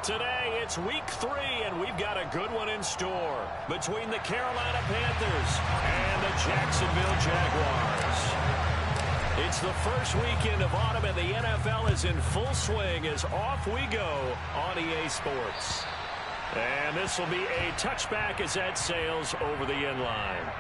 Today, it's week 3, and we've got a good one in store between the Carolina Panthers and the Jacksonville Jaguars. It's the first weekend of autumn, and the NFL is in full swing as off we go on EA Sports. And this will be a touchback as that sails over the end line.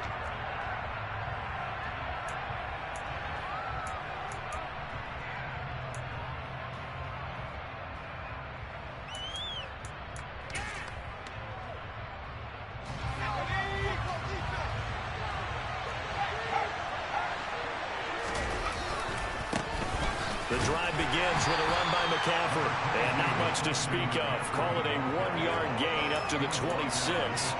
The drive begins with a run by McCaffrey, and not much to speak of. Call it a 1-yard gain up to the 26.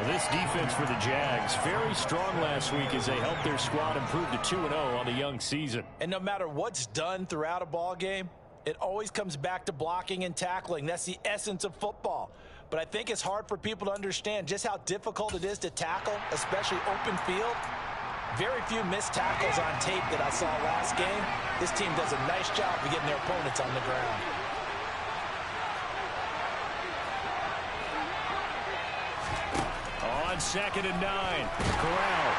This defense for the Jags, very strong last week as they helped their squad improve to 2-0 on the young season. And no matter what's done throughout a ball game, it always comes back to blocking and tackling. That's the essence of football. But I think it's hard for people to understand just how difficult it is to tackle, especially open field. Very few missed tackles on tape that I saw last game. This team does a nice job of getting their opponents on the ground. On 2nd and 9, Corral.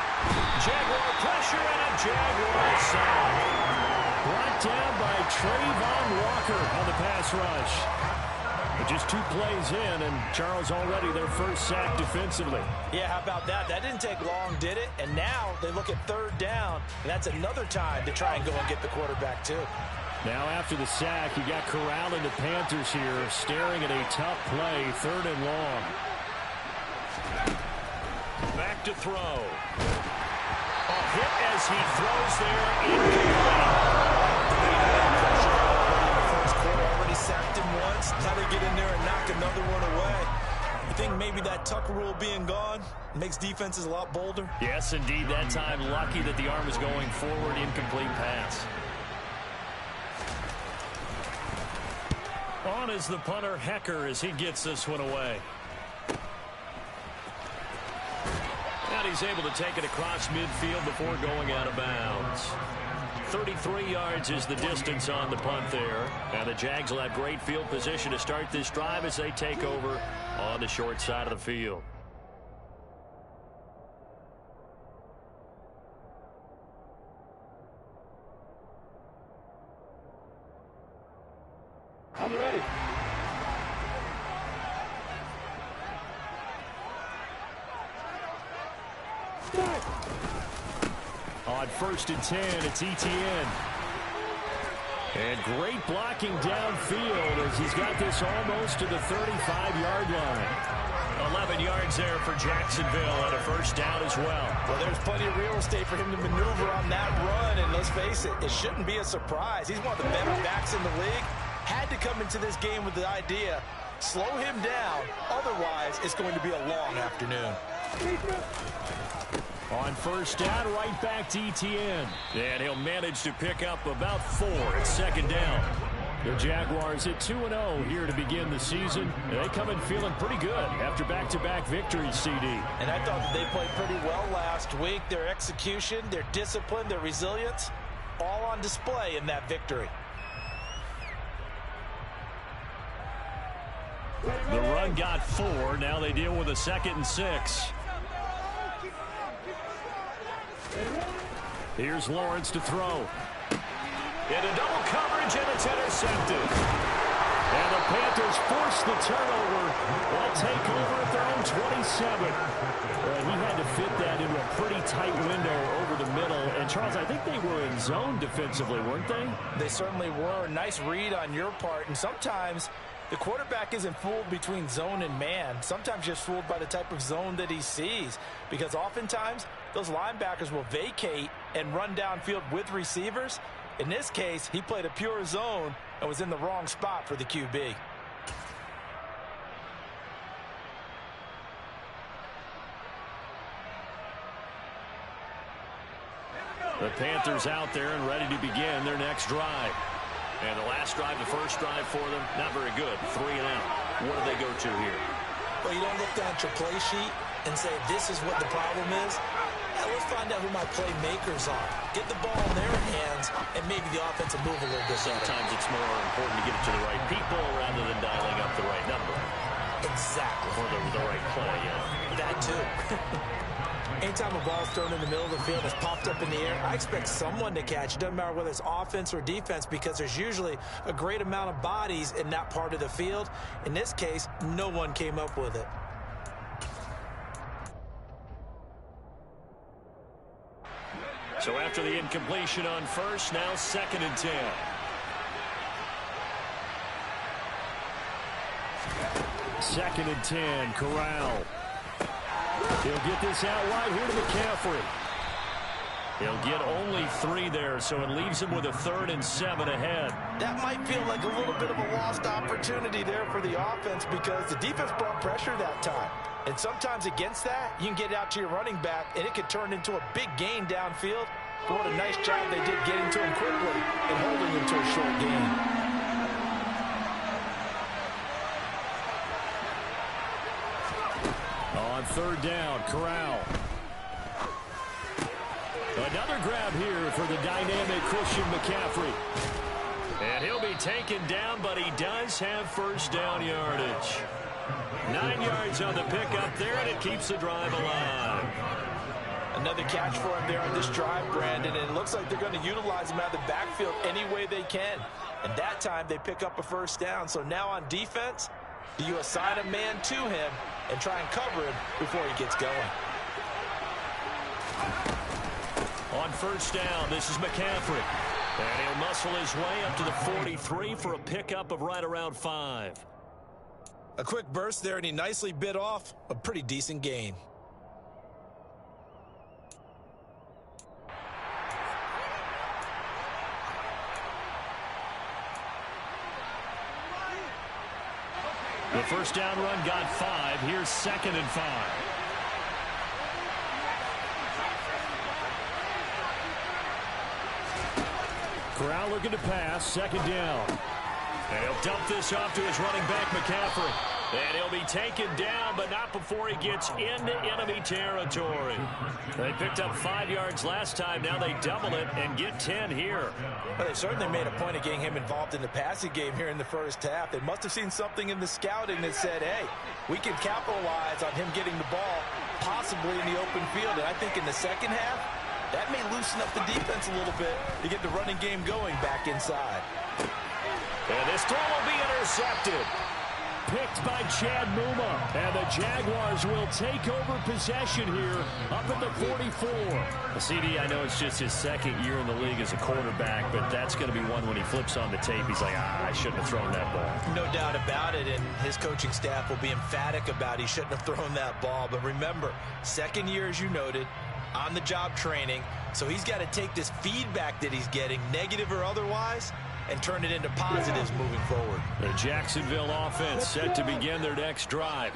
Jaguar pressure and a Jaguar sack. Brought down by Trayvon Walker on the pass rush. But just 2 plays in, and Charles already their first sack defensively. Yeah, how about that? That didn't take long, did it? And now they look at 3rd down, and that's another time to try and go and get the quarterback, too. Now after the sack, you got Corral and the Panthers here staring at a tough play, 3rd and long. Back to throw. A hit as he throws there, incomplete. Already sacked him once. Now they get in there and knock another one away. You think maybe that tuck rule being gone makes defenses a lot bolder? Yes, indeed. That time, lucky that the arm is going forward, incomplete pass. On is the punter, Hecker, as he gets this one away. And he's able to take it across midfield before going out of bounds. 33 yards is the distance on the punt there. And the Jags will have great field position to start this drive as they take over on the short side of the field. I'm ready. On 1st and 10, it's Etienne. And great blocking downfield as he's got this almost to the 35-yard line. 11 yards there for Jacksonville and a first down as well. Well, there's plenty of real estate for him to maneuver on that run, and let's face it, it shouldn't be a surprise. He's one of the better backs in the league. Had to come into this game with the idea, slow him down, otherwise it's going to be a long afternoon. On 1st down, right back to Etienne. And he'll manage to pick up about 4 at 2nd down. The Jaguars at 2-0 here to begin the season. They come in feeling pretty good after back-to-back victories, CD. And I thought that they played pretty well last week. Their execution, their discipline, their resilience, all on display in that victory. The run got 4. Now they deal with a 2nd and 6. Here's Lawrence to throw. Into double coverage, and it's intercepted. And the Panthers force the turnover. They'll take over at their own 27. He had to fit that into a pretty tight window over the middle. And, Charles, I think they were in zone defensively, weren't they? They certainly were. Nice read on your part. And sometimes the quarterback isn't fooled between zone and man. Sometimes just fooled by the type of zone that he sees. Because oftentimes, those linebackers will vacate and run downfield with receivers. In this case, he played a pure zone and was in the wrong spot for the QB. The Panthers out there and ready to begin their next drive. And the last drive, the first drive for them, not very good. 3 and out. What do they go to here? Well, you don't look down at your play sheet and say, this is what the problem is. Now, let's find out who my playmakers are. Get the ball in their hands, and maybe the offense will move a little bit better. Sometimes it's more important to get it to the right people rather than dialing anytime a ball's thrown in the middle of the field that's popped up in the air, I expect someone to catch it. Doesn't matter whether it's offense or defense, because there's usually a great amount of bodies in that part of the field. In this case, no one came up with it. So after the incompletion on first, now 2nd and 10. Second and 10, Corral. He'll get this out wide here to McCaffrey. He'll get only 3 there, so it leaves him with a 3rd and 7 ahead. That might feel like a little bit of a lost opportunity there for the offense because the defense brought pressure that time. And sometimes against that, you can get out to your running back, and it could turn into a big gain downfield. But what a nice job they did getting to him quickly and holding him to a short gain. On 3rd down, Corral. Another grab here for the dynamic Christian McCaffrey. And he'll be taken down, but he does have 1st down yardage. 9 yards on the pickup there, and it keeps the drive alive. Another catch for him there on this drive, Brandon, and it looks like they're going to utilize him out of the backfield any way they can. And that time they pick up a 1st down. So now on defense, do you assign a man to him and try and cover him before he gets going? On 1st down, this is McCaffrey. And he'll muscle his way up to the 43 for a pickup of right around 5. A quick burst there, and he nicely bit off a pretty decent gain. The 1st down run got 5. Here's 2nd and 5. Corral looking to pass. 2nd down. And he'll dump this off to his running back, McCaffrey. And he'll be taken down, but not before he gets into enemy territory. They picked up 5 yards last time. Now they double it and get 10 here. Well, they certainly made a point of getting him involved in the passing game here in the 1st half. They must have seen something in the scouting that said, hey, we can capitalize on him getting the ball possibly in the open field. And I think in the 2nd half, that may loosen up the defense a little bit to get the running game going back inside. And this throw will be intercepted. Picked by Chad Muma. And the Jaguars will take over possession here up at the 44. CD, I know it's just his 2nd year in the league as a quarterback, but that's going to be one when he flips on the tape. He's like, I shouldn't have thrown that ball. No doubt about it, and his coaching staff will be emphatic about he shouldn't have thrown that ball. But remember, 2nd year, as you noted, on-the-job training, so he's got to take this feedback that he's getting, negative or otherwise, and turn it into positives moving forward. The Jacksonville offense set to begin their next drive.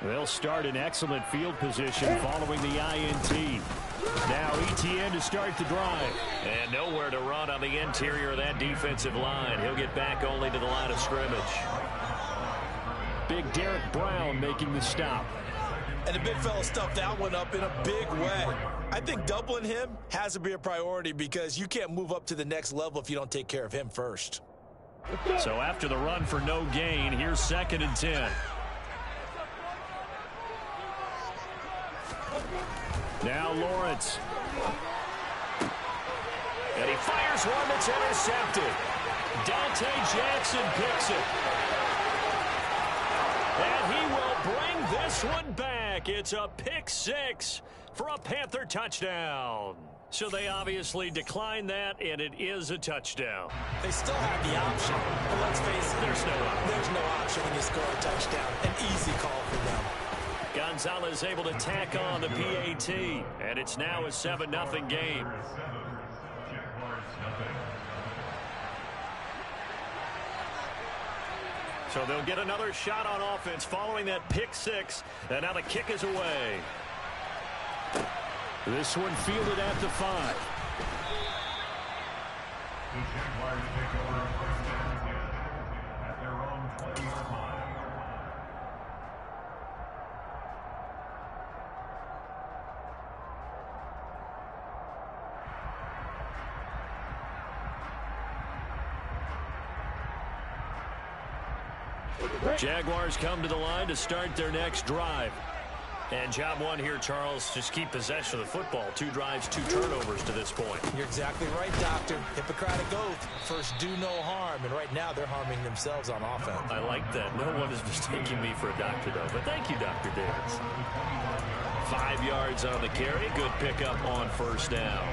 They'll start in excellent field position following the INT. Now ETN to start the drive. And nowhere to run on the interior of that defensive line. He'll get back only to the line of scrimmage. Big Derek Brown making the stop. And the big fella stuffed that one up in a big way. I think doubling him has to be a priority because you can't move up to the next level if you don't take care of him first. So after the run for no gain, here's 2nd and 10. Now Lawrence. And he fires one that's intercepted. Dante Jackson picks it. And he will bring this one back. It's a pick 6 for a Panther touchdown. So they obviously declined that, and it is a touchdown. They still have the option, but let's face it, there's no option when you score a touchdown. An easy call for them. Gonzalez able to tack on the PAT, and it's now a 7-0 game. So they'll get another shot on offense following that pick 6, and now the kick is away. This one fielded at the 5. The Jaguars take over first down again at their own 20-yard line. Jaguars come to the line to start their next drive. And job one here, Charles, just keep possession of the football. 2 drives, 2 turnovers to this point. You're exactly right, Doctor. Hippocratic oath. First, do no harm. And right now, they're harming themselves on offense. I like that. No one is mistaking me for a doctor, though. But thank you, Dr. Davis. 5 yards on the carry. Good pickup on first down.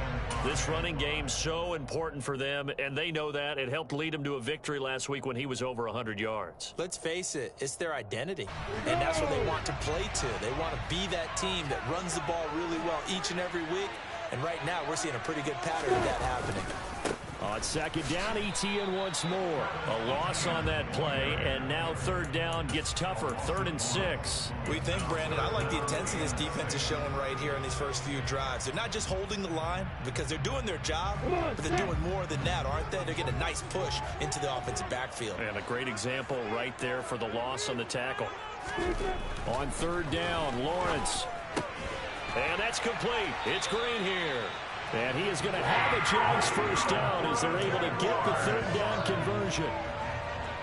This running game so important for them, and they know that. It helped lead them to a victory last week when he was over 100 yards. Let's face it, it's their identity, and that's what they want to play to. They want to be that team that runs the ball really well each and every week, and right now we're seeing a pretty good pattern of that happening. On second down, ETN once more. A loss on that play, and now third down gets tougher. 3rd and 6. We think, Brandon, I like the intensity this defense is showing right here in these first few drives. They're not just holding the line because they're doing their job, but they're doing more than that, aren't they? They're getting a nice push into the offensive backfield. And a great example right there for the loss on the tackle. On third down, Lawrence. And that's complete. It's Green here. And he is going to have a Jags first down as they're able to get the third down conversion.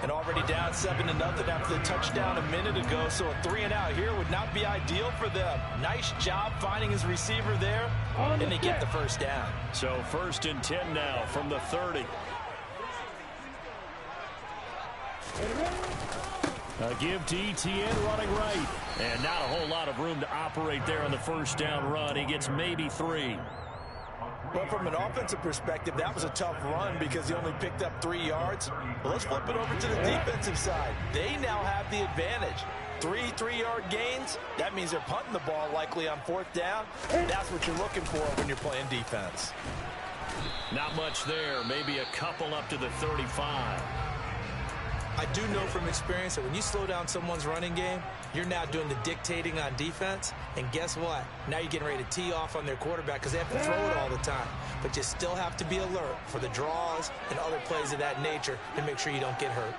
And already down 7-0 after the touchdown a minute ago, so a 3-and-out here would not be ideal for them. Nice job finding his receiver there, and they get the first down. So 1st and 10 now from the 30. A give to ETN running right. And not a whole lot of room to operate there on the first down run. He gets maybe 3. But from an offensive perspective, that was a tough run because he only picked up 3 yards. Well, let's flip it over to the defensive side. They now have the advantage. 3 3-yard gains. That means they're punting the ball likely on 4th down. That's what you're looking for when you're playing defense. Not much there. Maybe a couple up to the 35. I do know from experience that when you slow down someone's running game, you're now doing the dictating on defense. And guess what? Now you're getting ready to tee off on their quarterback because they have to throw it all the time. But you still have to be alert for the draws and other plays of that nature to make sure you don't get hurt.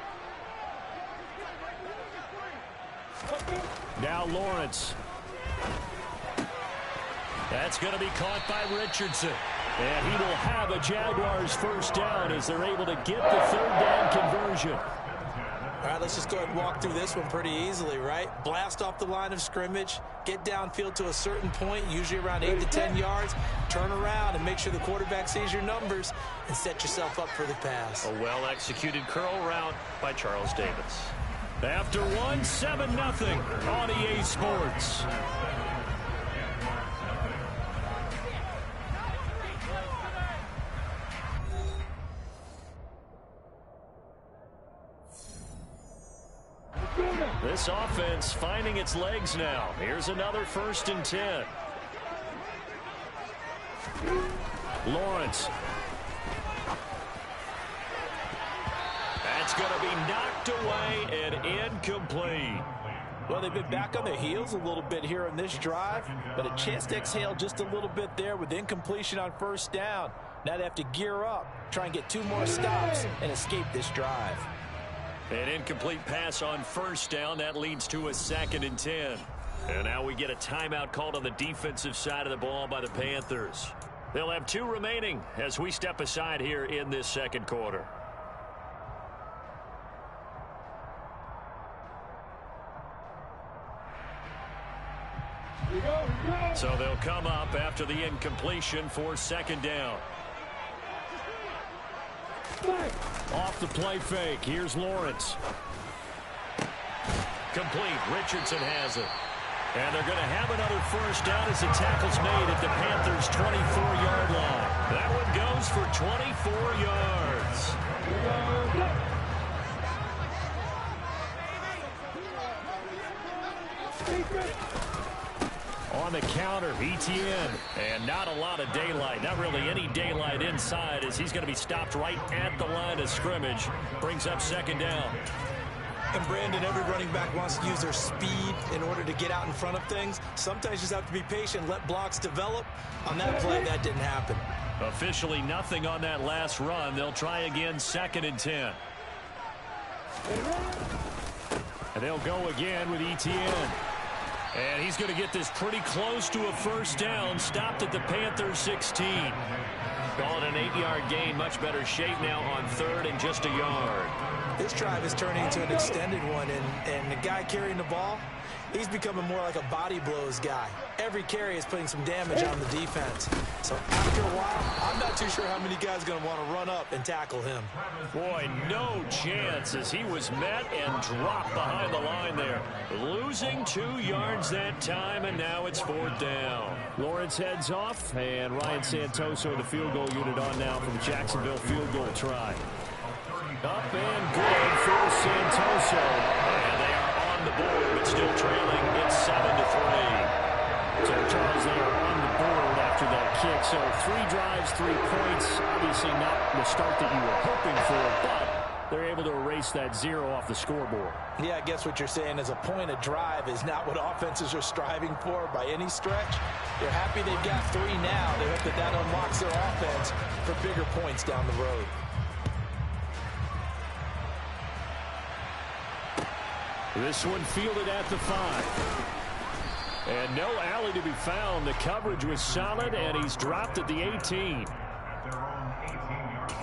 Now Lawrence. That's going to be caught by Richardson. And he will have a Jaguars first down as they're able to get the third down conversion. All right, let's just go ahead and walk through this one pretty easily, right? Blast off the line of scrimmage, get downfield to a certain point, usually around 8 to 10 yards, turn around and make sure the quarterback sees your numbers and set yourself up for the pass. A well-executed curl route by Charles Davis. After one, 7-0 on EA Sports. This offense finding its legs now. Here's another 1st and 10. Lawrence. That's going to be knocked away and incomplete. Well, they've been back on their heels a little bit here in this drive, but a chance to exhale just a little bit there with incompletion on first down. Now they have to gear up, try and get 2 more stops and escape this drive. An incomplete pass on first down. That leads to a 2nd and 10. And now we get a timeout called on the defensive side of the ball by the Panthers. They'll have 2 remaining as we step aside here in this second quarter. So they'll come up after the incompletion for 2nd down. Off the play fake. Here's Lawrence. Complete. Richardson has it. And they're going to have another first down as the tackle's made at the Panthers' 24-yard line. That one goes for 24 yards. On the counter, ETN. And not a lot of daylight. Not really any daylight inside as he's going to be stopped right at the line of scrimmage. Brings up 2nd down. And Brandon, every running back wants to use their speed in order to get out in front of things. Sometimes you just have to be patient, let blocks develop. On that play, that didn't happen. Officially nothing on that last run. They'll try again, 2nd and 10. And they'll go again with ETN. And he's going to get this pretty close to a first down. Stopped at the Panthers' 16. Call it an 8-yard gain. Much better shape now on 3rd and just a yard. This drive is turning into an extended one, and the guy carrying the ball, He's becoming more like a body blows guy. Every carry is putting some damage on the defense. So after a while, I'm not too sure how many guys are going to want to run up and tackle him. Boy, no chance as he was met and dropped behind the line there. Losing 2 yards that time, and now it's 4th down. Lawrence heads off, and Ryan Santoso, the field goal unit, on now for the Jacksonville field goal try. Up and good for Santoso. And they are on the board, but still trailing. It's 7-3. So, Charles, they are on the board after that kick. So 3 drives, 3 points. Obviously not the start that you were hoping for, but they're able to erase that 0 off the scoreboard. Yeah, I guess what you're saying is a point of drive is not what offenses are striving for by any stretch. They're happy they've got 3 now. They hope that that unlocks their offense for bigger points down the road. This one fielded at the 5. And no alley to be found. The coverage was solid, and he's dropped at the 18. At their own 18-yard line.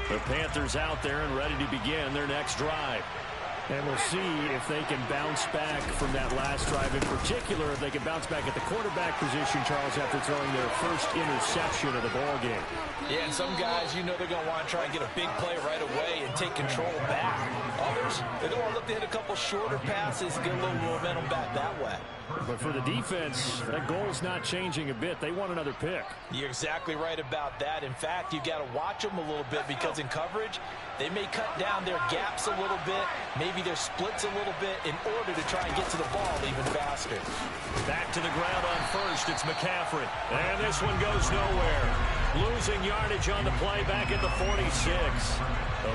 The Panthers out there and ready to begin their next drive. And we'll see if they can bounce back from that last drive. In particular, if they can bounce back at the quarterback position, Charles, after throwing their first interception of the ball game. Yeah, and some guys, you know they're going to want to try and get a big play right away and take control back. Others, they're going to look to hit a couple shorter passes, get a little momentum back that way. But for the defense, that goal's not changing a bit. They want another pick. You're exactly right about that. In fact, you got to watch them a little bit because in coverage, they may cut down their gaps a little bit, maybe their splits a little bit in order to try and get to the ball even faster. Back to the ground on first. It's McCaffrey. And this one goes nowhere. Losing yardage on the play back at the 46.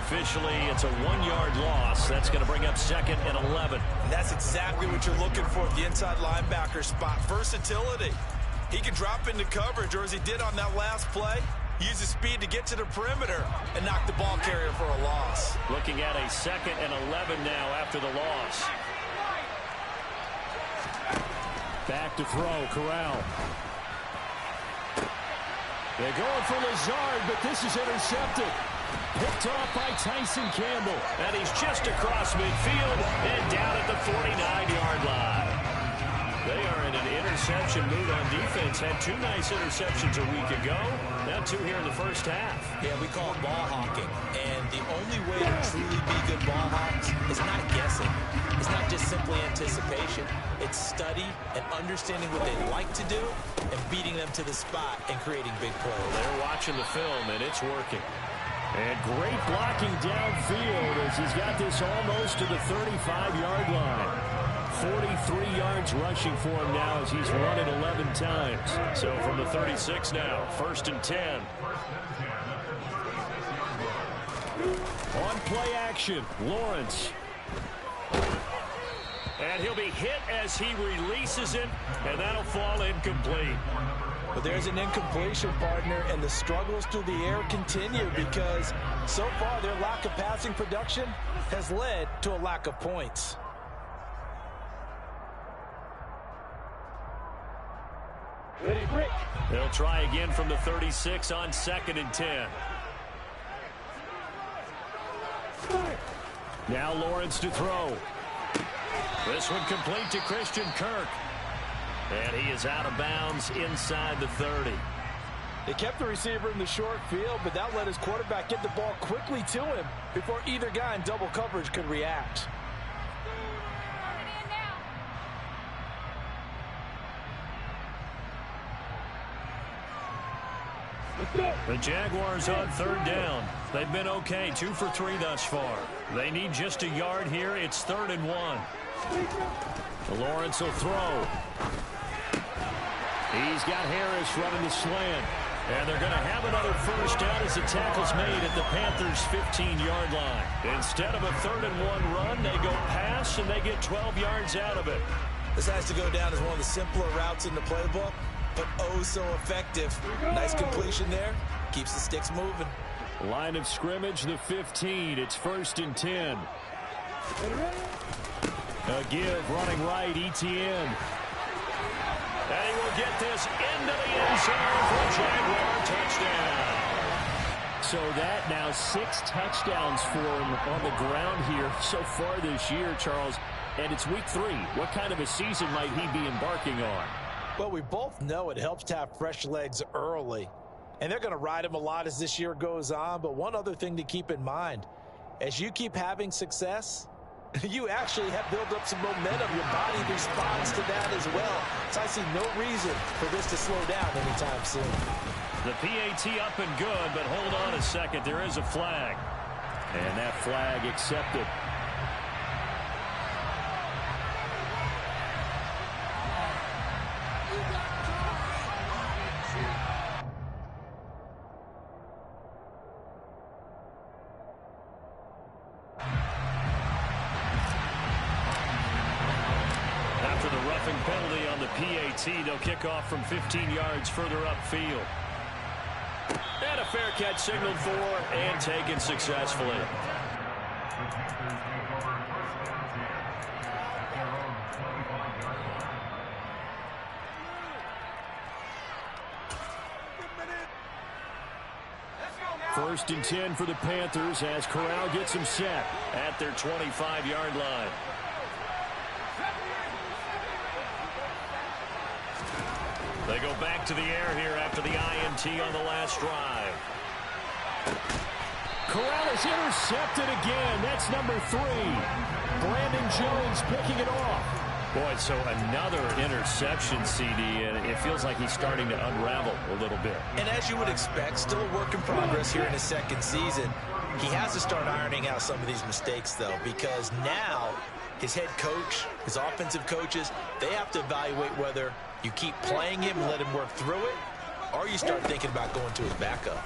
Officially, it's a 1-yard loss. That's going to bring up 2nd and 11. And that's exactly what you're looking for at the inside linebacker spot. Versatility. He can drop into coverage, or as he did on that last play, use his speed to get to the perimeter and knock the ball carrier for a loss. Looking at a 2nd and 11 now after the loss. Back to throw, Corral. They're going for Lazard, but this is intercepted. Picked off by Tyson Campbell. And he's just across midfield and down at the 49-yard line. They are in an interception mood on defense. Had 2 nice interceptions a week ago. Now 2 here in the first half. Yeah, we call it ball hawking. And the only way to truly be good ball hawks is not guessing. It's not just simply anticipation. It's study and understanding what they like to do and beating them to the spot and creating big plays. They're watching the film, and it's working. And great blocking downfield as he's got this almost to the 35-yard line. 43 yards rushing for him now as he's run it 11 times. So from the 36 now, 1st and 10. On play action, Lawrence. And he'll be hit as he releases it, and that'll fall incomplete. But there's an incompletion, partner, and the struggles through the air continue because so far their lack of passing production has led to a lack of points. They'll try again from the 36 on 2nd and 10. Now Lawrence to throw. This one complete to Christian Kirk. And he is out of bounds inside the 30. They kept the receiver in the short field, but that let his quarterback get the ball quickly to him before either guy in double coverage could react. The Jaguars on 3rd down. They've been okay, 2 for 3 thus far. They need just a yard here. It's 3rd and 1. Lawrence will throw. He's got Harris running the slant. And they're going to have another first down as the tackle's made at the Panthers' 15-yard line. Instead of a 3rd and 1 run, they go pass, and they get 12 yards out of it. This has to go down as one of the simpler routes in the playbook. but oh so effective. Nice completion there. Keeps the sticks moving. Line of scrimmage, the 15. It's 1st and 10. A give, running right, Etienne. And he will get this into the end zone for a Jaguar touchdown. So that now 6 touchdowns for him on the ground here so far this year, Charles. And it's week 3. What kind of a season might he be embarking on? Well, we both know it helps to have fresh legs early. And they're going to ride him a lot as this year goes on. But one other thing to keep in mind, as you keep having success, you actually have built up some momentum. Your body responds to that as well. So I see no reason for this to slow down anytime soon. The PAT up and good, but hold on a second. There is a flag. And that flag accepted. After the roughing penalty on the PAT, they'll kick off from 15 yards further upfield. And a fair catch signaled for and taken successfully. First and 10 for the Panthers as Corral gets him set at their 25-yard line. They go back to the air here after the INT on the last drive. Corral is intercepted again. That's number 3. Brandon Jones picking it off. Boy, so another interception, CD, and it feels like he's starting to unravel a little bit. And as you would expect, still a work in progress here in his second season. He has to start ironing out some of these mistakes, though, because now his head coach, his offensive coaches, they have to evaluate whether you keep playing him and let him work through it, or you start thinking about going to his backup.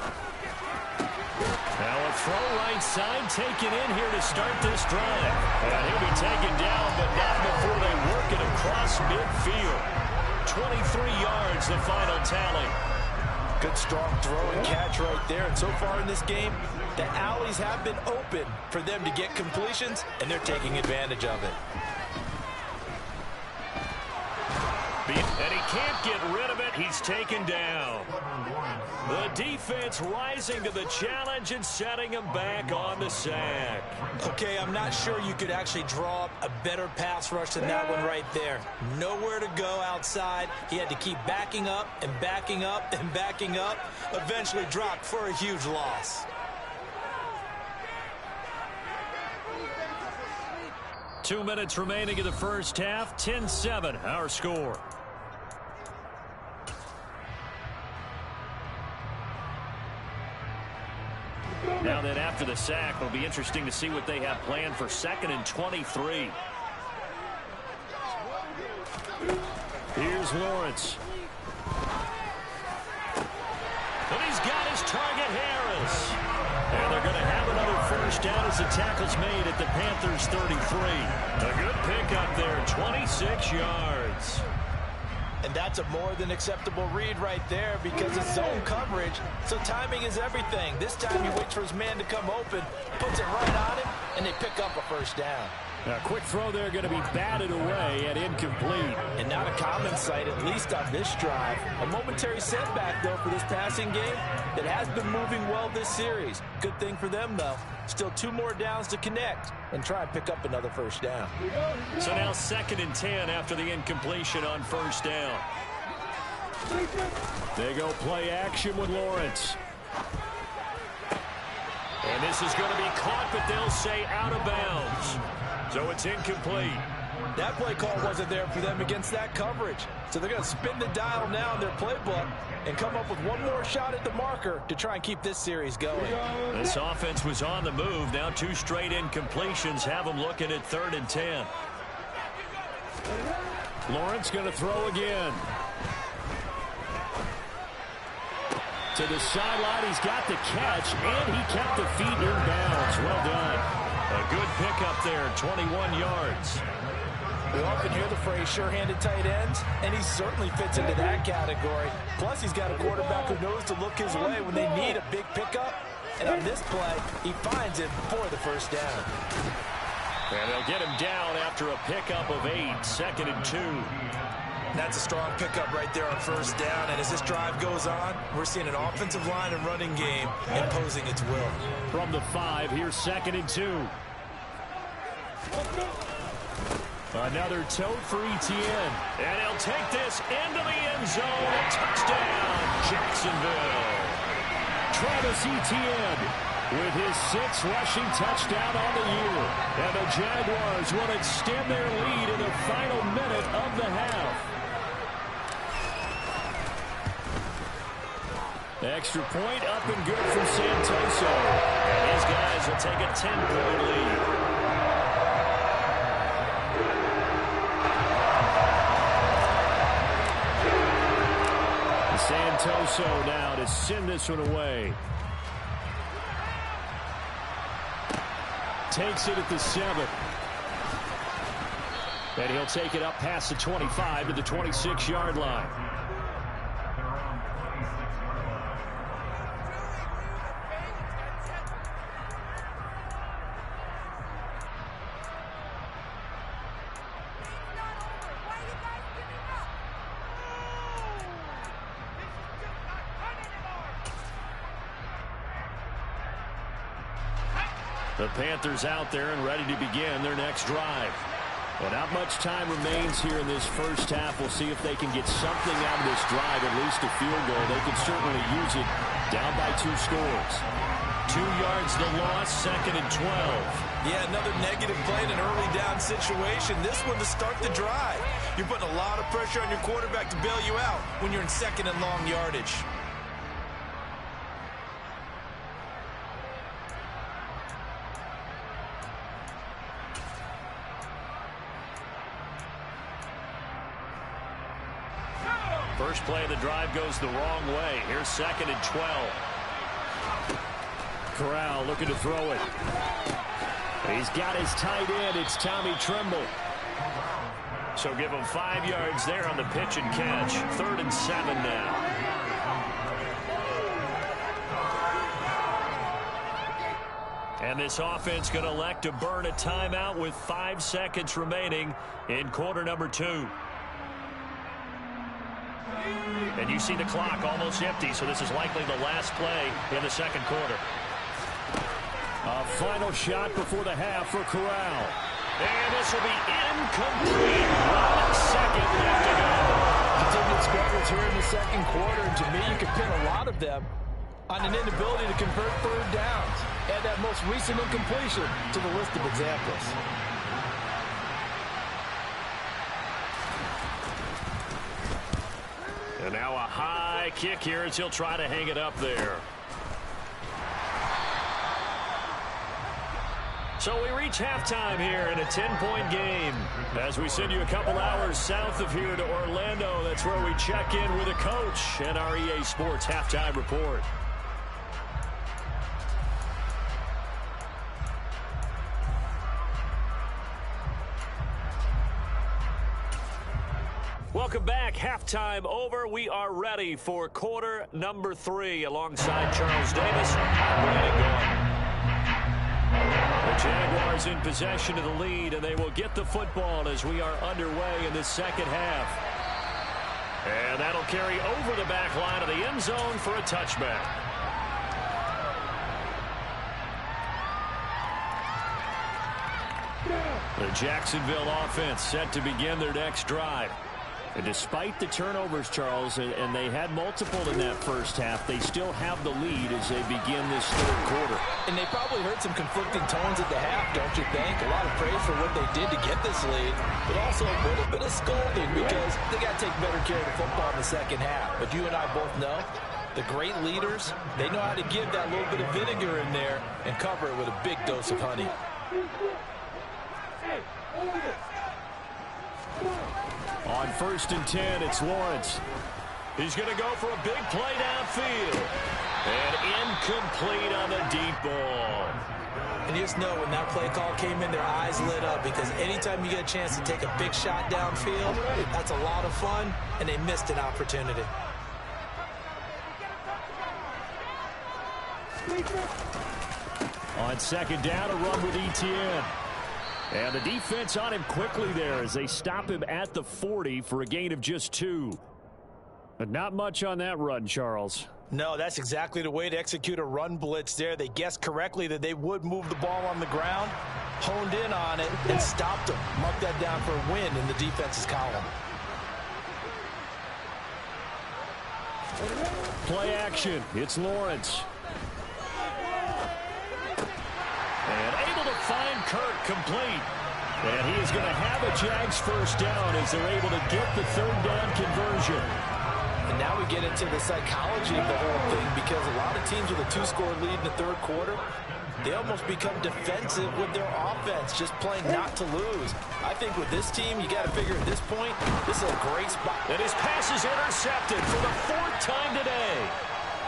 Now a throw right side taken in here to start this drive. And he'll be taken down, but not before they work it across midfield. 23 yards, the final tally. Good strong throw and catch right there. And so far in this game, the alleys have been open for them to get completions, and they're taking advantage of it. And he can't get rid of it. He's taken down. The defense rising to the challenge and setting him back on the sack. Okay, I'm not sure you could actually draw up a better pass rush than that one right there. Nowhere to go outside. He had to keep backing up and backing up and backing up. Eventually dropped for a huge loss. Two minutes remaining in the first half. 10-7, our score. Now that after the sack, it'll be interesting to see what they have planned for 2nd and 23. Here's Lawrence. And he's got his target, Harris. And they're going to have another first down as the tackle's made at the Panthers' 33. A good pickup there, 26 yards. And that's a more than acceptable read right there because it's zone coverage, so timing is everything. This time he waits for his man to come open, puts it right on him, and they pick up a first down. A quick throw there going to be batted away and incomplete. And not a common sight, at least on this drive. A momentary setback, though, for this passing game that has been moving well this series. Good thing for them, though. Still 2 more downs to connect and try and pick up another first down. So now 2nd and 10 after the incompletion on first down. They go play action with Lawrence. And this is going to be caught, but they'll say out of bounds. So it's incomplete. That play call wasn't there for them against that coverage. So they're going to spin the dial now in their playbook and come up with one more shot at the marker to try and keep this series going. This offense was on the move. Now 2 straight incompletions have them looking at 3rd and 10. Lawrence going to throw again. To the sideline, he's got the catch, and he kept the feet inbounds. Well done. A good pickup there, 21 yards. We often hear the phrase sure-handed tight ends, and he certainly fits into that category. Plus, he's got a quarterback who knows to look his way when they need a big pickup. And on this play, he finds it for the first down. And they'll get him down after a pickup of 8, 2nd and 2. That's a strong pickup right there on first down. And as this drive goes on, we're seeing an offensive line and running game imposing its will. From the 5, here's 2nd and 2. Another tote for Etienne. And he'll take this into the end zone. Touchdown, Jacksonville. Travis Etienne with his 6th rushing touchdown on the year. And the Jaguars will extend their lead in the final minute of the half. Extra point up and good from Santoso. And his guys will take a 10-point lead. Santoso now to send this one away. Takes it at the 7. And he'll take it up past the 25 to the 26-yard line. The Panthers out there and ready to begin their next drive. Well, not much time remains here in this first half. We'll see if they can get something out of this drive, at least a field goal. They could certainly use it down by 2 scores. 2 yards the loss, 2nd and 12. Yeah, another negative play in an early down situation. This one to start the drive. You're putting a lot of pressure on your quarterback to bail you out when you're in 2nd and long yardage. First play of the drive goes the wrong way. Here's 2nd and 12. Corral looking to throw it. He's got his tight end. It's Tommy Tremble. So give him 5 yards there on the pitch and catch. 3rd and 7 now. And this offense going to elect to burn a timeout with 5 seconds remaining in quarter number 2. And you see the clock almost empty, so this is likely the last play in the 2nd quarter. A final shot before the half for Corral. And this will be incomplete. 1 second left to go. Continued struggles here in the 2nd quarter, and to me, you can pin a lot of them on an inability to convert 3rd downs. Add that most recent incompletion to the list of examples. And now a high kick here as he'll try to hang it up there. So we reach halftime here in a 10-point game. As we send you a couple hours south of here to Orlando, that's where we check in with a coach and our EA Sports halftime report. Welcome back. Halftime over. We are ready for quarter number 3 alongside Charles Davis. Brandon Gaudin. The Jaguars in possession of the lead, and they will get the football as we are underway in the 2nd half. And that'll carry over the back line of the end zone for a touchback. The Jacksonville offense set to begin their next drive. And despite the turnovers, Charles, and they had multiple in that first half, they still have the lead as they begin this 3rd quarter. And they probably heard some conflicting tones at the half, don't you think? A lot of praise for what they did to get this lead, but also a little bit of scolding because they got to take better care of the football in the 2nd half. But you and I both know the great leaders, they know how to give that little bit of vinegar in there and cover it with a big dose of honey. On 1st and 10, it's Lawrence. He's going to go for a big play downfield. And incomplete on the deep ball. And you just know when that play call came in, their eyes lit up, because anytime you get a chance to take a big shot downfield, that's a lot of fun, and they missed an opportunity. On second down, a run with Etienne. And the defense on him quickly there as they stop him at the 40 for a gain of just 2. But not much on that run, Charles. No, that's exactly the way to execute a run blitz there. They guessed correctly that they would move the ball on the ground, honed in on it, and stopped them. Mark that down for a win in the defense's column. Play action. It's Lawrence. And able to find Kirk complete. And he is going to have a Jags first down as they're able to get the third down conversion. And now we get into the psychology of the whole thing, because a lot of teams with a 2-score lead in the third quarter, they almost become defensive with their offense, just playing not to lose. I think with this team, you got to figure at this point, this is a great spot. And his pass is intercepted for the 4th time today.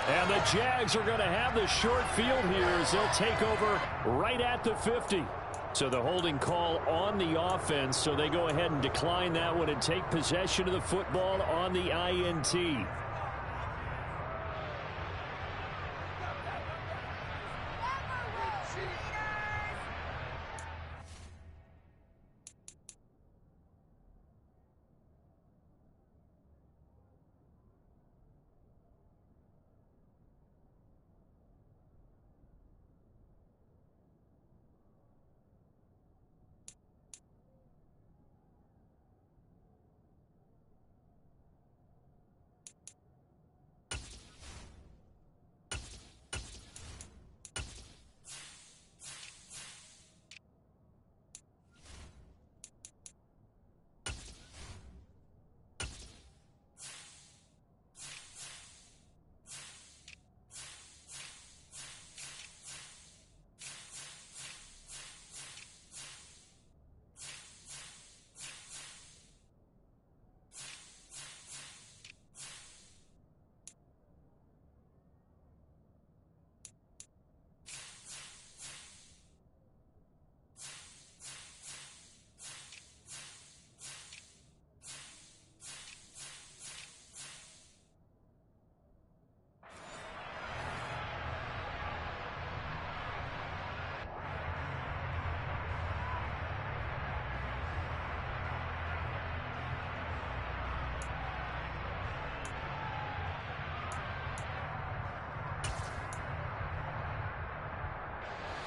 And the Jags are going to have the short field here as they'll take over right at the 50. So the holding call on the offense, so they go ahead and decline that one and take possession of the football on the INT.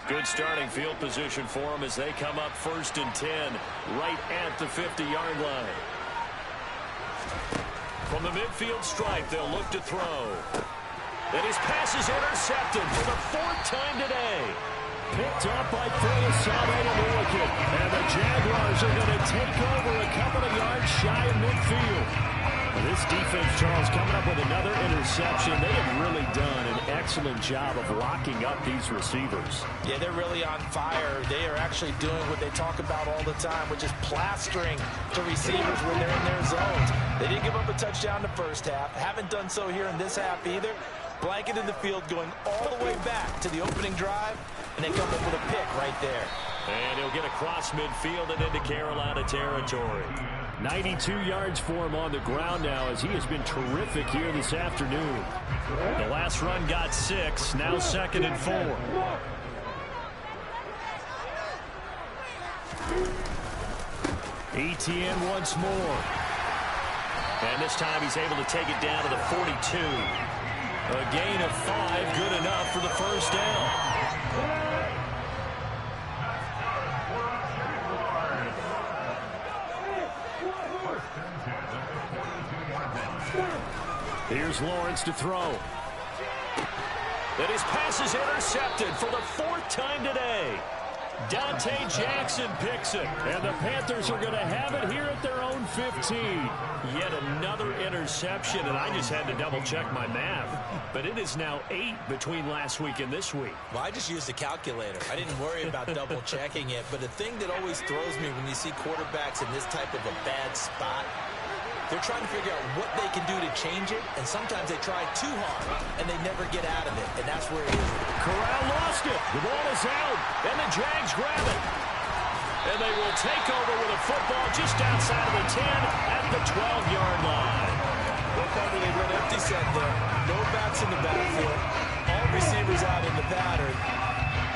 Good starting field position for them as they come up 1st and 10 right at the 50-yard line. From the midfield stripe, they'll look to throw. And his pass is intercepted for the 4th time today. Picked up by Felisabe and Orchid. And the Jaguars are going to take over a couple of yards shy of midfield. This defense, Charles, coming up with another interception. They have really done an excellent job of locking up these receivers. Yeah, they're really on fire. They are actually doing what they talk about all the time, which is plastering the receivers when they're in their zones. They didn't give up a touchdown in the first half. Haven't done so here in this half either. Blanket in the field going all the way back to the opening drive, and they come up with a pick right there. And he'll get across midfield and into Carolina territory. 92 yards for him on the ground now as he has been terrific here this afternoon. The last run got 6, now 2nd and 4. Etienne once more. And this time he's able to take it down to the 42. A gain of 5, good enough for the first down. Here's Lawrence to throw. And his pass is intercepted for the 4th time today. Dante Jackson picks it. And the Panthers are going to have it here at their own 15. Yet another interception, and I just had to double-check my math. But it is now 8 between last week and this week. Well, I just used a calculator. I didn't worry about double-checking it. But the thing that always throws me when you see quarterbacks in this type of a bad spot, They're trying to figure out what they can do to change it, and sometimes they try too hard, and they never get out of it, and that's where it is. Corral lost it. The ball is out, and the Jags grab it. And they will take over with a football just outside of the 10 at the 12-yard line. Look how they went empty set there. No backs in the backfield. All receivers out in the pattern.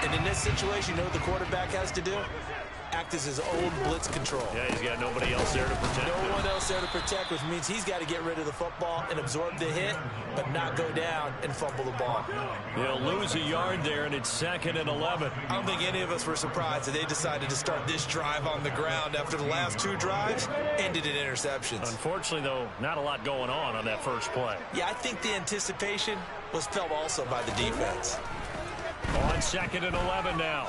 And in this situation, you know what the quarterback has to do? Act as his own blitz control. Yeah, he's got nobody else there to protect him. No one else there to protect, which means he's got to get rid of the football and absorb the hit, but not go down and fumble the ball. They'll lose a yard there, and it's 2nd and 11. I don't think any of us were surprised that they decided to start this drive on the ground after the last 2 drives ended in interceptions. Unfortunately, though, not a lot going on that first play. Yeah, I think the anticipation was felt also by the defense. On 2nd and 11 now.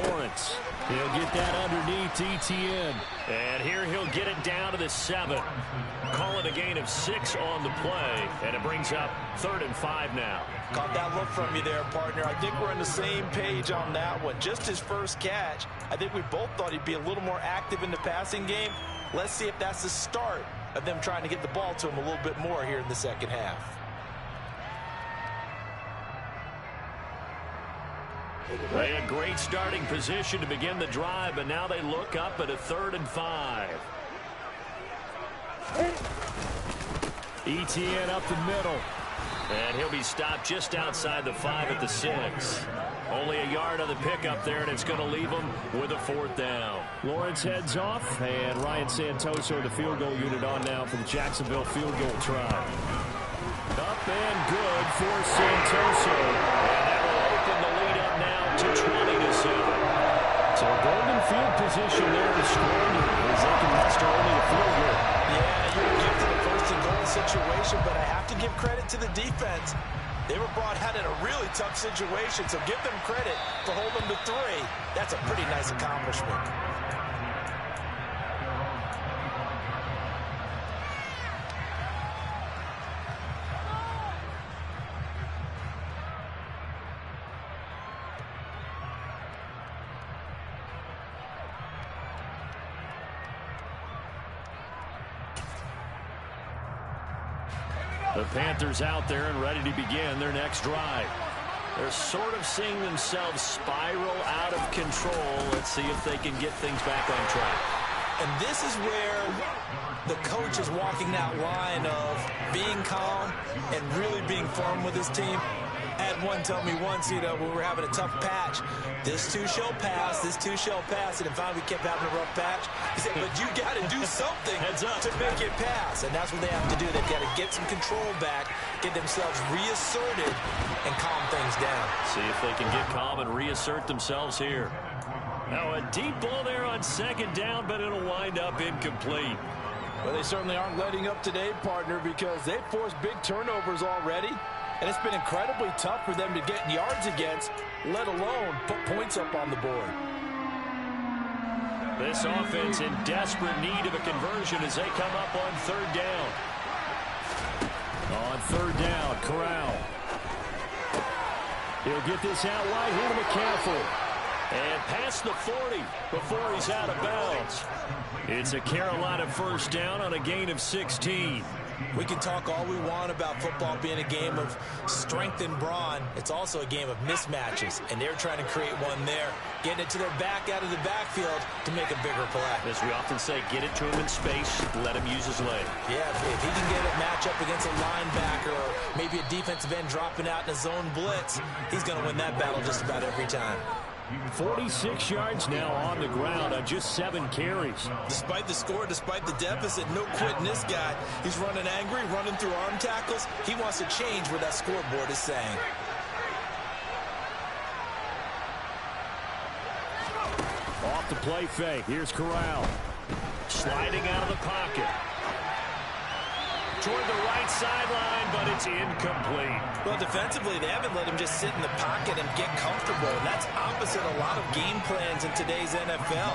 Lawrence. He'll get that underneath ETN. And here he'll get it down to the 7. Call it a gain of 6 on the play. And it brings up 3rd and 5 now. Caught that look from you there, partner. I think we're on the same page on that one. Just his first catch. I think we both thought he'd be a little more active in the passing game. Let's see if that's the start of them trying to get the ball to him a little bit more here in the second half. They had great starting position to begin the drive, but now they look up at a 3rd and 5. ETN up the middle. And he'll be stopped just outside the 5 at the 6. Only a yard on the pickup there, and it's going to leave him with a 4th down. Lawrence heads off, and Ryan Santoso, the field goal unit, on now for the Jacksonville field goal try. Up and good for Santoso. And that will open the lead up now to 20-7. So golden field position there to score as they can muster only a field goal. Yeah, you would give to the 1st and goal situation, but I have to give credit to the defense. They were brought out in a really tough situation, so give them credit for holding them to 3. That's a pretty nice accomplishment. The Panthers out there and ready to begin their next drive. They're sort of seeing themselves spiral out of control. Let's see if they can get things back on track. And this is where the coach is walking that line of being calm and really being firm with his team. I had one tell me once, when we were having a tough patch, this too shall pass, this too shall pass, and then finally we kept having a rough patch. He said, but you got to do something to make it pass, and that's what they have to do. They've got to get some control back, get themselves reasserted, and calm things down. See if they can get calm and reassert themselves here. Now a deep ball there on 2nd down, but it'll wind up incomplete. Well, they certainly aren't letting up today, partner, because they've forced big turnovers already. And it's been incredibly tough for them to get yards against, let alone put points up on the board. This offense in desperate need of a conversion as they come up on 3rd down. On 3rd down, Corral. He'll get this out wide here to McCaffrey. And past the 40 before he's out of bounds. It's a Carolina 1st down on a gain of 16. We can talk all we want about football being a game of strength and brawn. It's also a game of mismatches, and they're trying to create one there, getting it to their back out of the backfield to make a bigger play. As we often say, get it to him in space, let him use his leg. Yeah, if he can get a matchup against a linebacker or maybe a defensive end dropping out in a zone blitz, he's going to win that battle just about every time. 46 yards now on the ground on just 7 carries. Despite the score, despite the deficit, no quitting this guy. He's running angry, running through arm tackles. He wants to change what that scoreboard is saying. Off the play fake. Here's Corral. Sliding out of the pocket. Toward the right sideline, but it's incomplete. Well, defensively, they haven't let him just sit in the pocket and get comfortable. And that's opposite a lot of game plans in today's NFL.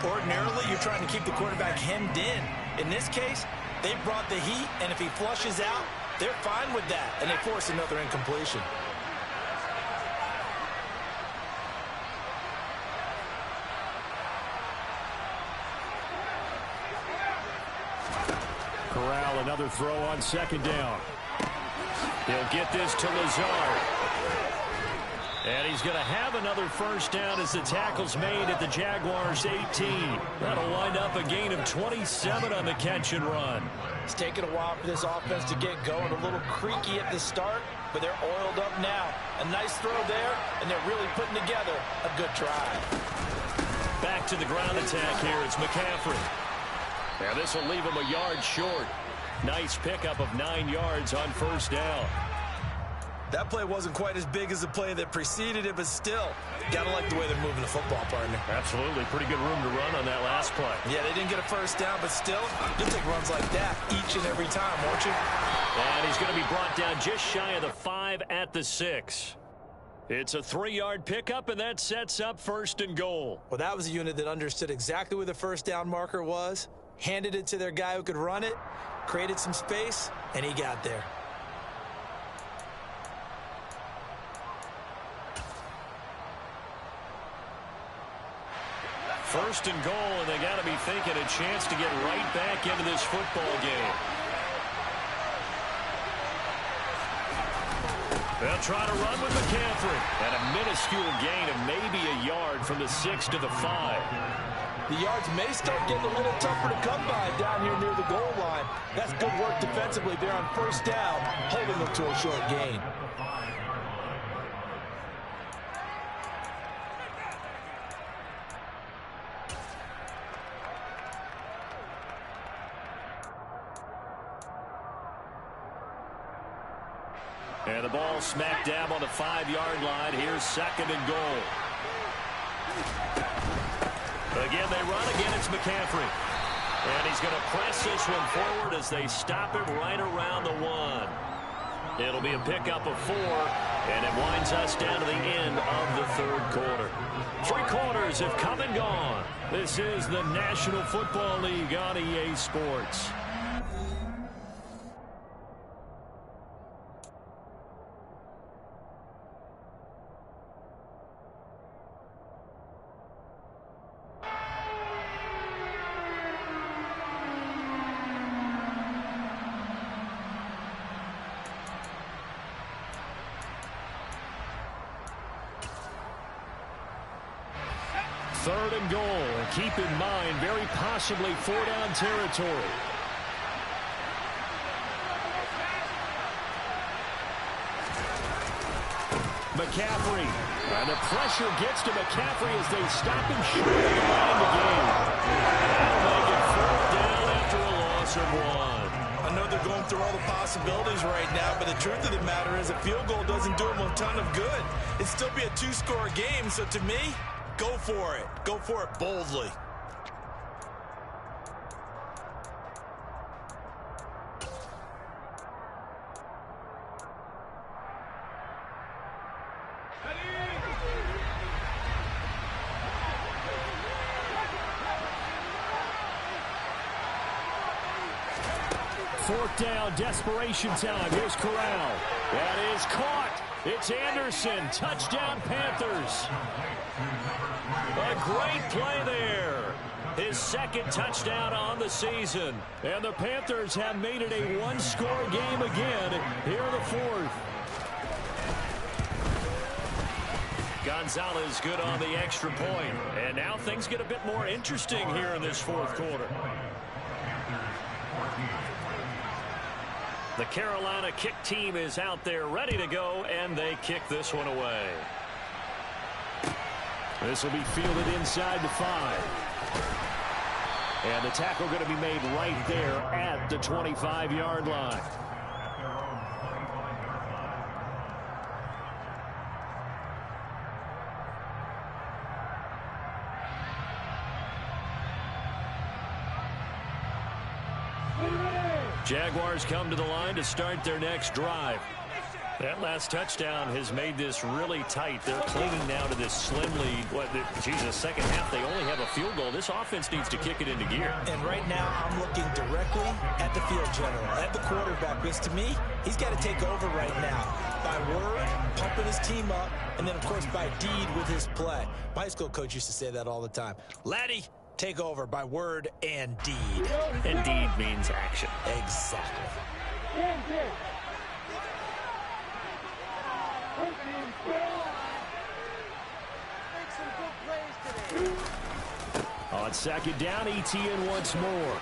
Ordinarily, you're trying to keep the quarterback hemmed in. In this case, they brought the heat, and if he flushes out, they're fine with that, and they force another incompletion. corral another throw on second down. He'll get this to Lazard. And he's going to have another first down as the tackle's made at the Jaguars' 18. That'll wind up a gain of 27 on the catch and run. It's taken a while for this offense to get going. A little creaky at the start, but they're oiled up now. A nice throw there, and they're really putting together a good drive. Back to the ground attack here. It's McCaffrey. Now this will leave him a yard short. Nice pickup of 9 yards on first down. That play wasn't quite as big as the play that preceded it, but still, gotta like the way they're moving the football, partner. Absolutely. Pretty good room to run on that last play. Yeah, they didn't get a first down, but still, you'll take runs like that each and every time, won't you? And he's going to be brought down just shy of the 5 at the 6. It's a 3-yard pickup, and that sets up first and goal. Well, that was a unit that understood exactly where the first down marker was, handed it to their guy who could run it, created some space, and he got there. First and goal, and they got to be thinking a chance to get right back into this football game. They'll try to run with McCaffrey. And a minuscule gain of maybe a yard from the 6 to the 5. The yards may start getting a little tougher to come by down here near the goal line. That's good work defensively there on first down, holding them to a short gain. And the ball smack dab on the 5-yard line. Here's second and goal. Again, they run. Again, it's McCaffrey. And he's going to press this one forward as they stop him right around the 1. It'll be a pickup of 4, and it winds us down to the end of the third quarter. 3 quarters have come and gone. This is the National Football League on EA Sports. Third and goal. And keep in mind, very possibly 4-down territory. McCaffrey. And the pressure gets to McCaffrey as they stop him short of the line of the game. That'll make it 4th down after a loss of 1. I know they're going through all the possibilities right now, but the truth of the matter is a field goal doesn't do them a ton of good. It'd still be a 2-score game, so to me, go for it. Go for it boldly. Fourth down, desperation time. Here's Corral. That is caught. It's Anderson. Touchdown, Panthers. A great play there. His second touchdown on the season. And the Panthers have made it a 1-score game again here in the 4th. Gonzalez good on the extra point. And now things get a bit more interesting here in this 4th quarter. The Carolina kick team is out there ready to go, and they kick this one away. This will be fielded inside the 5. And the tackle going to be made right there at the 25-yard line. Jaguars come to the line to start their next drive. That last touchdown has made this really tight. They're clinging now to this slim lead. The second half, they only have a field goal. This offense needs to kick it into gear. And right now, I'm looking directly at the field general, at the quarterback, because to me, he's got to take over right now. By word, pumping his team up, and then, of course, by deed with his play. My high school coach used to say that all the time. Laddie, take over by word and deed. And deed means action. Exactly. On second down, ETN once more.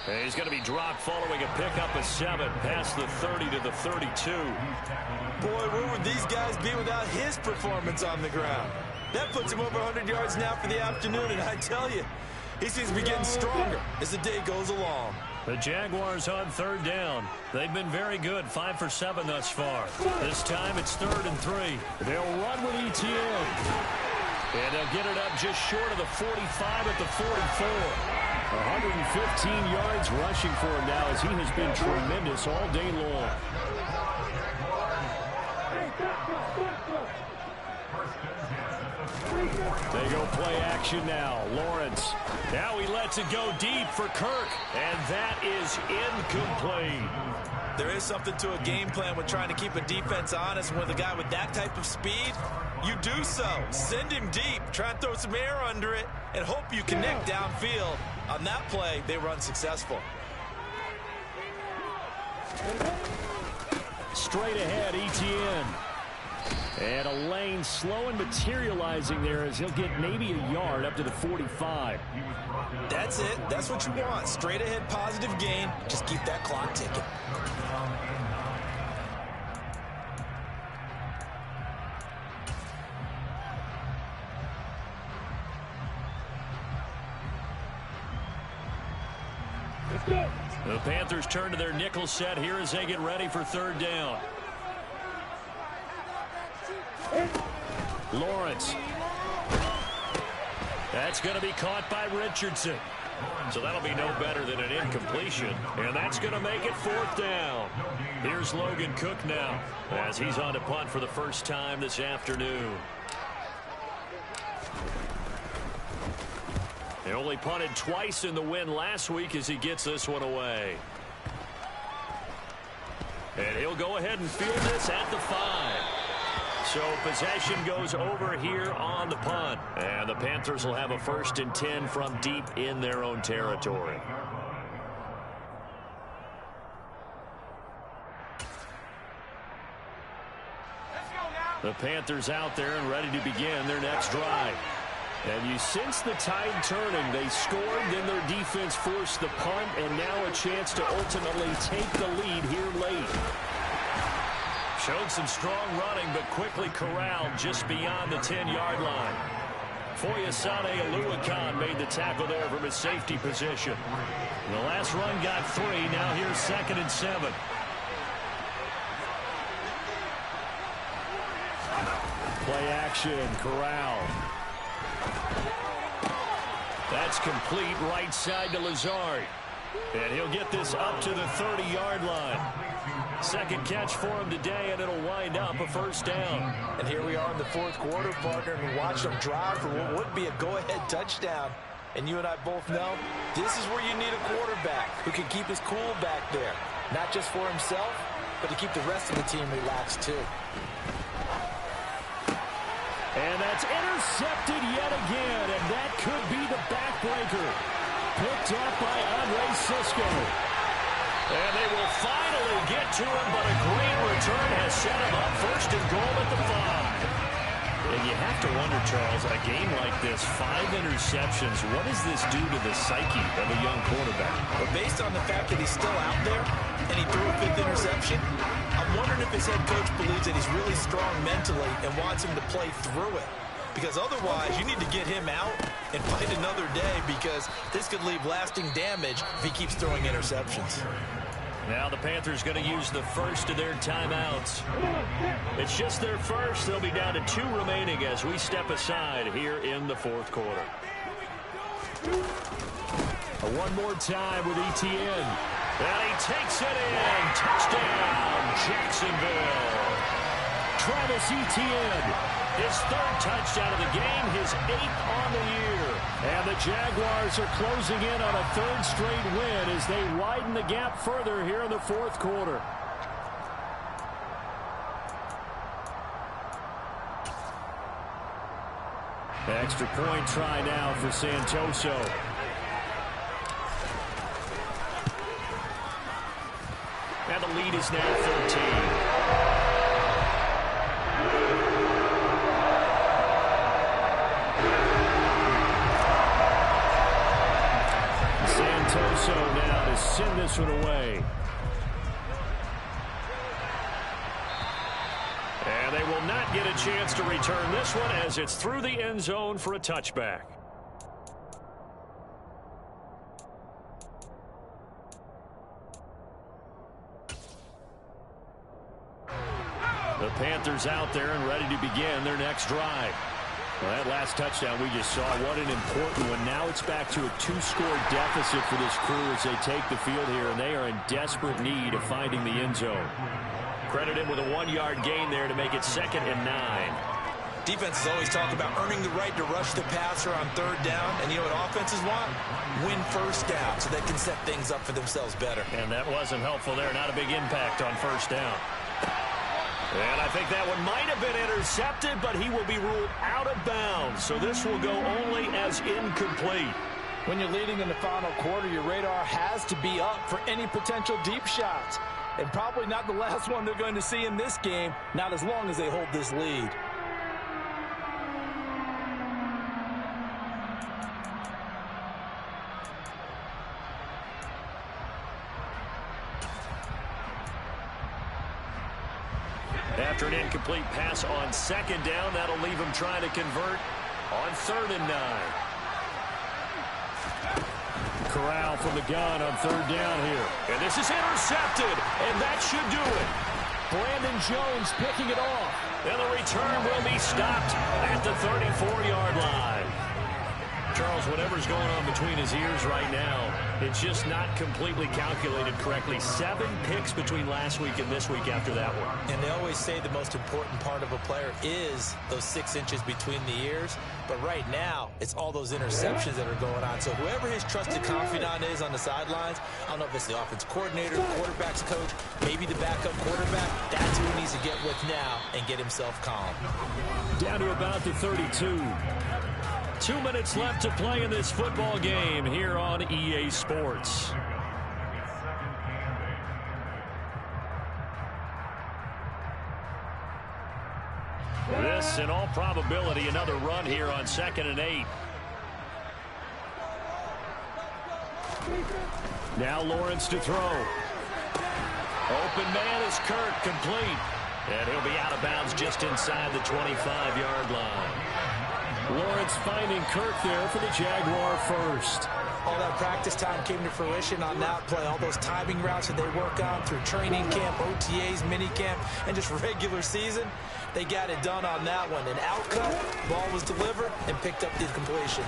And he's going to be dropped following a pickup of 7 past the 30 to the 32. Boy, where would these guys be without his performance on the ground? That puts him over 100 yards now for the afternoon, and I tell you, he seems to be getting stronger as the day goes along. The Jaguars on third down. They've been very good, 5 for 7 thus far. This time it's 3rd and 3. They'll run with ETN. And they'll get it up just short of the 45 at the 44. 115 yards rushing for him now as he has been tremendous all day long. They go play action now. Lawrence. Now he lets it go deep for Kirk. And that is incomplete. There is something to a game plan with trying to keep a defense honest. With a guy with that type of speed, you do so. Send him deep. Try and throw some air under it and hope you connect downfield. On that play, they were unsuccessful. Straight ahead, ETN. And a lane slow and materializing there as he'll get maybe a yard up to the 45. That's it. That's what you want. Straight ahead positive gain. Just keep that clock ticking. The Panthers turn to their nickel set here as they get ready for 3rd down. Lawrence. That's going to be caught by Richardson. So that'll be no better than an incompletion. And that's going to make it 4th down. Here's Logan Cook now as he's on to punt for the first time this afternoon. He only punted twice in the win last week as he gets this one away. And he'll go ahead and field this at the 5. So possession goes over here on the punt. And the Panthers will have a 1st and 10 from deep in their own territory. The Panthers out there and ready to begin their next drive. And you sense the tide turning. They scored, then their defense forced the punt, and now a chance to ultimately take the lead here late. Showed some strong running, but quickly corralled just beyond the 10-yard line. Foyesade Aluakan made the tackle there from his safety position. The last run got 3. Now here's 2nd and 7. Play action, corral. That's complete right side to Lazard. And he'll get this up to the 30-yard line. Second catch for him today, and it'll wind up a 1st down. And here we are in the 4th quarter, partner, and watch them drive for what would be a go-ahead touchdown. And you and I both know this is where you need a quarterback who can keep his cool back there. Not just for himself, but to keep the rest of the team relaxed, too. And that's intercepted yet again, and that could be the backbreaker. Picked up by Andre Sisco. And they will finally get to him, but a great return has set him up 1st and goal at the 5. And you have to wonder, Charles, a game like this, 5 interceptions, what does this do to the psyche of a young quarterback? But based on the fact that he's still out there and he threw a 5th interception, I'm wondering if his head coach believes that he's really strong mentally and wants him to play through it. Because otherwise, you need to get him out and fight another day, because this could leave lasting damage if he keeps throwing interceptions. Now the Panthers going to use the first of their timeouts. It's just their first. They'll be down to 2 remaining as we step aside here in the 4th quarter. One more time with ETN. And he takes it in. Touchdown, Jacksonville. Travis Etienne, his 3rd touchdown of the game, his 8th on the year. And the Jaguars are closing in on a 3rd straight win as they widen the gap further here in the 4th quarter. Extra point try now for Santoso. And the lead is now 13. Santoso now to send this one away. And they will not get a chance to return this one as it's through the end zone for a touchback. The Panthers out there and ready to begin their next drive. Well, that last touchdown we just saw, what an important one. Now it's back to a 2-score deficit for this crew as they take the field here, and they are in desperate need of finding the end zone. Credited with a 1-yard gain there to make it 2nd and 9. Defenses always talk about earning the right to rush the passer on 3rd down, and you know what offenses want? Win 1st down so they can set things up for themselves better. And that wasn't helpful there. Not a big impact on 1st down. And I think that one might have been intercepted, but he will be ruled out of bounds. So this will go only as incomplete. When you're leading in the final quarter, your radar has to be up for any potential deep shots. And probably not the last one they're going to see in this game, not as long as they hold this lead. After an incomplete pass on 2nd down, that'll leave him trying to convert on 3rd and 9. Corral from the gun on 3rd down here. And this is intercepted, and that should do it. Brandon Jones picking it off. And the return will be stopped at the 34-yard line. Charles, whatever's going on between his ears right now, it's just not completely calculated correctly. 7 picks between last week and this week after that one. And they always say the most important part of a player is those 6 inches between the ears. But right now, it's all those interceptions that are going on. So whoever his trusted confidant is on the sidelines, I don't know if it's the offense coordinator, the quarterback's coach, maybe the backup quarterback, that's who he needs to get with now and get himself calm. Down to about the 32. 2 minutes left to play in this football game here on EA Sports. This, in all probability, another run here on 2nd and 8. Now Lawrence to throw. Open man is Kirk, complete. And he'll be out of bounds just inside the 25-yard line. Lawrence finding Kirk there for the Jaguar first. All that practice time came to fruition on that play. All those timing routes that they work on through training camp, OTAs, minicamp, and just regular season, they got it done on that one. An outcut, ball was delivered, and picked up the completion.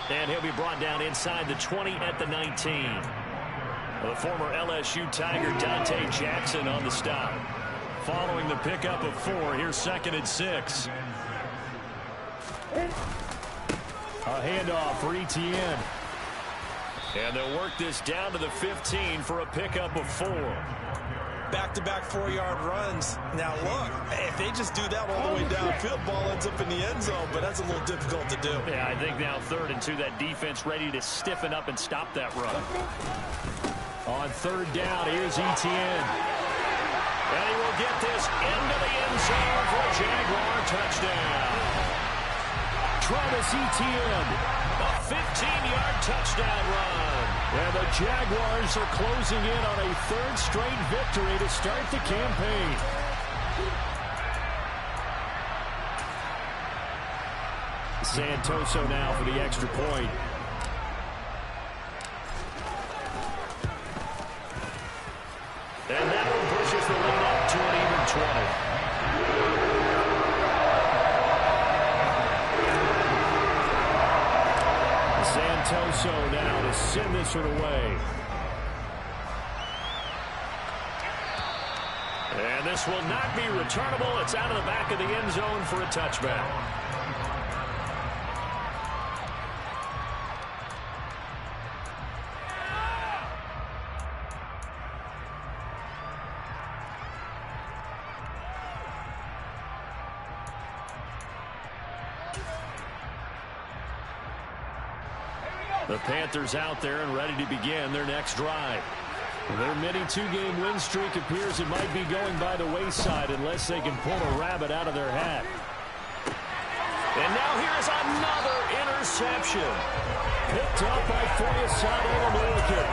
And he'll be brought down inside the 20 at the 19. The former LSU Tiger Dante Jackson on the stop. Following the pickup of 4, here's 2nd and 6. A handoff for Etienne. And they'll work this down to the 15 for a pickup of 4. Back-to-back 4-yard runs. Now, look, if they just do that all the way downfield, ball ends up in the end zone, but that's a little difficult to do. Yeah, I think now 3rd and 2, that defense ready to stiffen up and stop that run. On 3rd down, here's Etienne. And he will get this into the end zone for a Jaguar touchdown. Travis Etienne, a 15-yard touchdown run. And the Jaguars are closing in on a 3rd straight victory to start the campaign. Santoso now for the extra point. And that one pushes the lead up to an even 20. Santoso now to send this one away. And this will not be returnable. It's out of the back of the end zone for a touchback. The Panthers out there and ready to begin their next drive. Their mini two-game win streak appears it might be going by the wayside unless they can pull a rabbit out of their hat. And now here's another interception. Picked up by Foyesade American.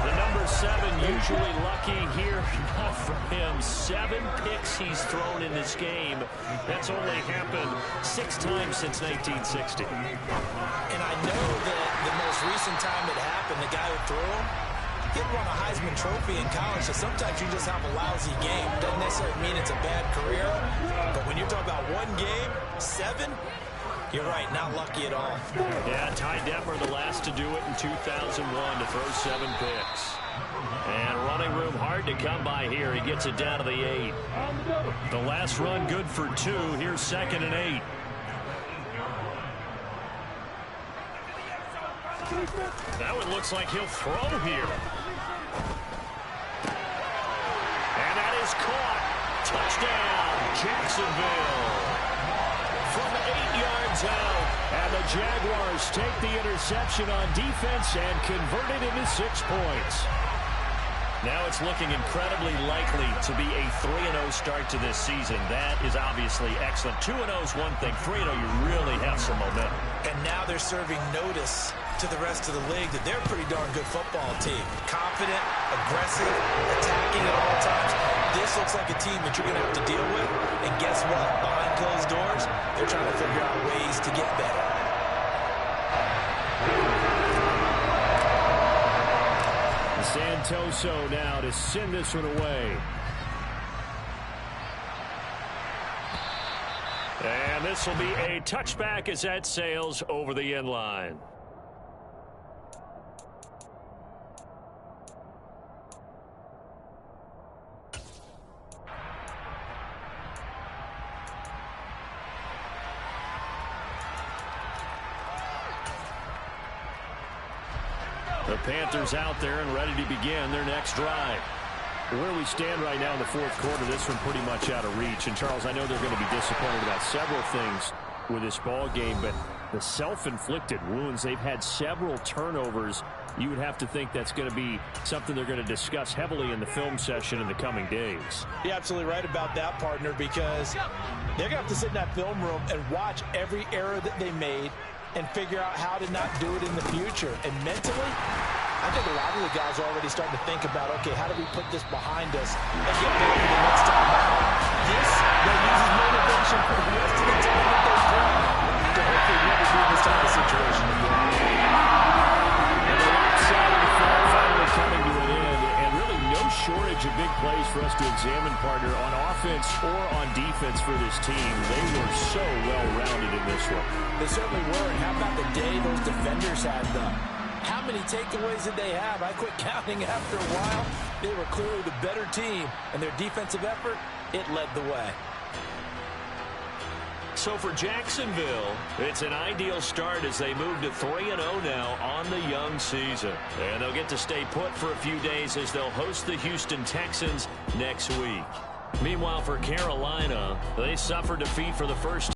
The number 7 usually lucky here. Not for him. 7 picks he's thrown in this game. That's only happened 6 times since 1960. And I know that the most recent time it happened, the guy who threw him, he won a Heisman Trophy in college, so sometimes you just have a lousy game. Doesn't necessarily mean it's a bad career, but when you're talking about one game, 7, you're right, not lucky at all. Yeah, Ty Detmer the last to do it in 2001 to throw 7 picks. And running room hard to come by here. He gets it down to the 8. The last run good for 2. Here's 2nd and 8. That one looks like he'll throw here. And that is caught. Touchdown, Jacksonville. From 8 yards out. And the Jaguars take the interception on defense and convert it into 6 points. Now it's looking incredibly likely to be a 3-0 start to this season. That is obviously excellent. 2-0 is one thing. 3-0, you really have some momentum. And now they're serving notice to the rest of the league that they're a pretty darn good football team. Confident, aggressive, attacking at all times. This looks like a team that you're going to have to deal with. And guess what? Behind closed doors, they're trying to figure out ways to get better. Santoso now to send this one away. And this will be a touchback as that sails over the end line. The Panthers out there and ready to begin their next drive. Where we stand right now in the 4th quarter, this one pretty much out of reach. And, Charles, I know they're going to be disappointed about several things with this ball game, but the self-inflicted wounds, they've had several turnovers. You would have to think that's going to be something they're going to discuss heavily in the film session in the coming days. You're absolutely right about that, partner, because they're going to have to sit in that film room and watch every error that they made and figure out how to not do it in the future. And mentally, I think a lot of the guys are already starting to think about, okay, how do we put this behind us and get ready for the next time out? This will use as motivation for the rest of the time that they play to hopefully never be in this type of situation again. And the right side of the field finally coming to an end, and really no shortage of big plays for us to examine, partner, on offense or on defense for this team. They were so well-rounded in this one. They certainly were, and how about the day those defenders had, though? How many takeaways did they have? I quit counting after a while. They were clearly the better team, and their defensive effort, it led the way. So for Jacksonville, it's an ideal start as they move to 3-0 now on the young season. And they'll get to stay put for a few days as they'll host the Houston Texans next week. Meanwhile, for Carolina, they suffered defeat for the first